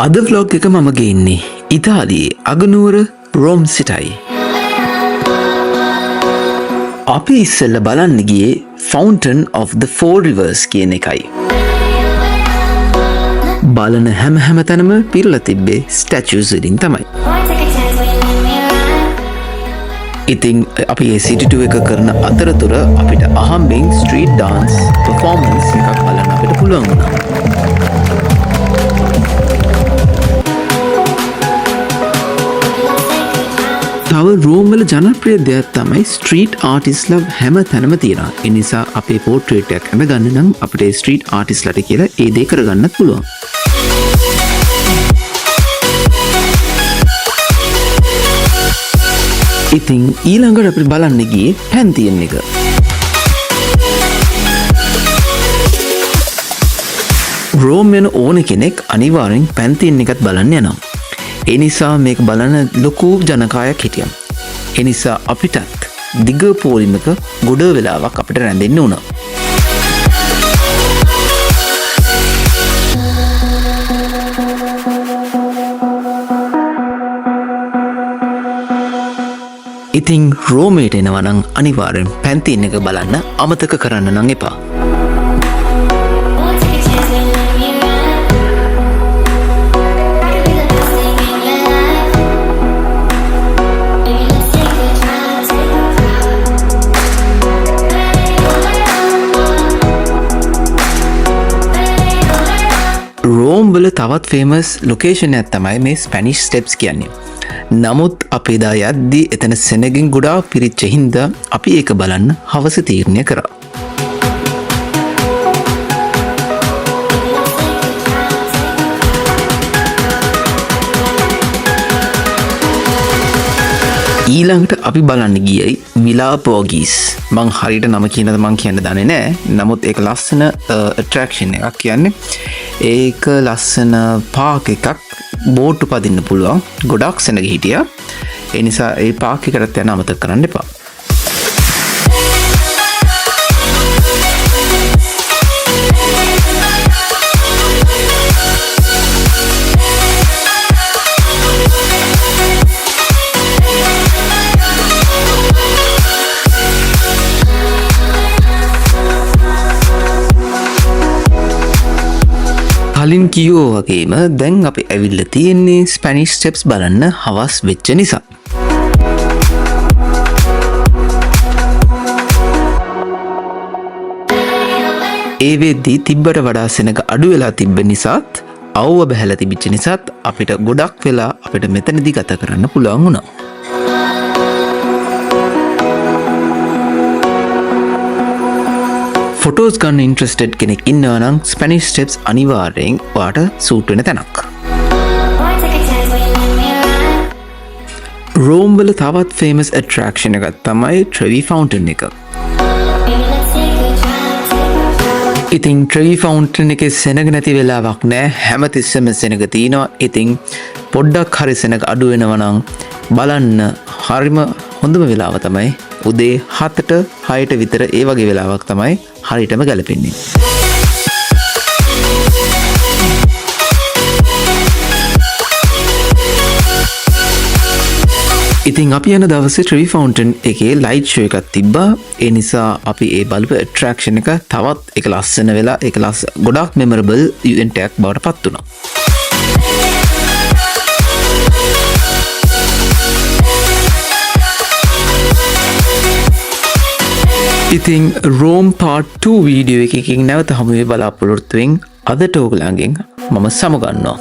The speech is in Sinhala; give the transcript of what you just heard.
අද vlog එක මම ගේන්නේ ඉතාලියේ අගනුවර රෝම් සිටයි. අපි ඉස්සෙල්ලා බලන්න ගියේ Fountain of the Four Rivers කියන එකයි. බලන හැම තැනම පිරලා තිබ්බේ statues වලින් තමයි. ඉතින් අපි ඒ city tour එක කරන අතරතුර අපිට අහම්බෙන් street dance performance එකක් බලන්න අපිට පුළුවන් වුණා. තව රෝම් වල ජනප්‍රිය දෙයක් තමයි ස්ට්‍රීට් ආටිස්ට්ලා හැම තැනම තියෙනවා. ඒ නිසා අපේ පෝට්‍රේට් එකක් හැම ගන්න නම් අපිට ස්ට්‍රීට් ආටිස්ට්ලාට කියලා ඒ දේ කරගන්නත් පුළුවන්. ඉතින් ඊළඟට අපි බලන්න ගියේ පැන්තියන් එක. රෝම් යන ඕන කෙනෙක් අනිවාර්යෙන් පැන්තියන් එකත් බලන්න යනවා. ඒ නිසා මේක බලන ලොකු ජනකායක් හිටියා. ඒ නිසා අපිටත් දිග පෝලිමක ගොඩ වෙලාවක් අපිට රැඳෙන්න වුණා. ඉතින් රෝමයට එනවා නම් අනිවාර්යෙන් පැන්තියන් එක බලන්න අමතක කරන්න නම් එපා. රෝම් වල තවත් ෆේමස් ලොකේෂන් එකක් තමයි මේ ස්පැනිෂ් ස්ටෙප්ස් කියන්නේ. නමුත් අපි එදා යද්දී එතන සෙනගින් ගොඩාක් පිරිච්ච හින්දා අපි ඒක බලන්න හවස තීරණය කරා. ඊළඟට අපි බලන්න ගියයි විලා පෝගීස්. මං හරියට නම කියනද මං කියන්න දන්නේ නෑ. නමුත් ඒක ලස්සන ඇට්‍රැක්ෂන් එකක් කියන්නේ. ඒක ලස්සන පාක් එකක් බෝට්ටු පදින්න පුළුවන්. ගොඩක් සෙනග හිටියා. ඒ නිසා ඒ පාක් එකටත් යන්න අමතක කරන්න එපා. කලින් කියෝ වගේම දැන් අපි ඇවිල්ලා තියෙන්නේ ස්පැනිෂ් ස්ටෙප්ස් බලන්න හවස් වෙච්ච නිසා. ඒ වෙද්දී තිබ්බට වඩා සෙනග අඩු වෙලා තිබ්බ නිසාත් අවුව බහැලා තිබිච්ච නිසාත් අපිට ගොඩක් වෙලා අපිට මෙතනදී ගත කරන්න පුළුවන් වුණා. ෆොටෝස් ගන්න ඉන්ට්‍රස්ටඩ් කෙනෙක් ඉන්නවා නම් ස්පැනිෂ් ස්ටෙප්ස් අනිවාර්යෙන් ඔයාට සූට් වෙන තැනක්. රෝම් වල තවත් ෆේමස් ඇට්‍රැක්ෂන් එකක් තමයි ට්‍රෙවි ෆවුන්ටන් එක. ඉතින් ට්‍රෙවි ෆවුන්ටන් එකේ සෙනග නැති වෙලාවක් නෑ. හැමතිස්සෙම සෙනග තියෙනවා. ඉතින් පොඩ්ඩක් හරි සෙනග අඩු වෙනවා නම් බලන්න හරිම හොඳම වෙලාව තමයි උදේ 7ට 6ට විතර. ඒ වගේ වෙලාවක් තමයි හරියටම ගැලපෙන්නේ. ඉතින් අපි යන දවසේ ට්‍රෙවි ෆවුන්ටන් එකේ ලයිට් ෂෝ එකක් තිබ්බා. ඒ නිසා අපි ඒ බලපු ඇට්‍රැක්ෂන් එක තවත් එක ලස්සන වෙලා ඒක ගොඩක් මෙමරබල් ඉවෙන්ට් එකක් බවට පත් වුණා. ඉතින් රෝම් පාර්ට් 2 වීඩියෝ එකකින් නැවත හමු වෙයි බලාපොරොත්තු වෙමින් අදට ඕගොල්ලන්ගෙන් මම සමුගන්නවා.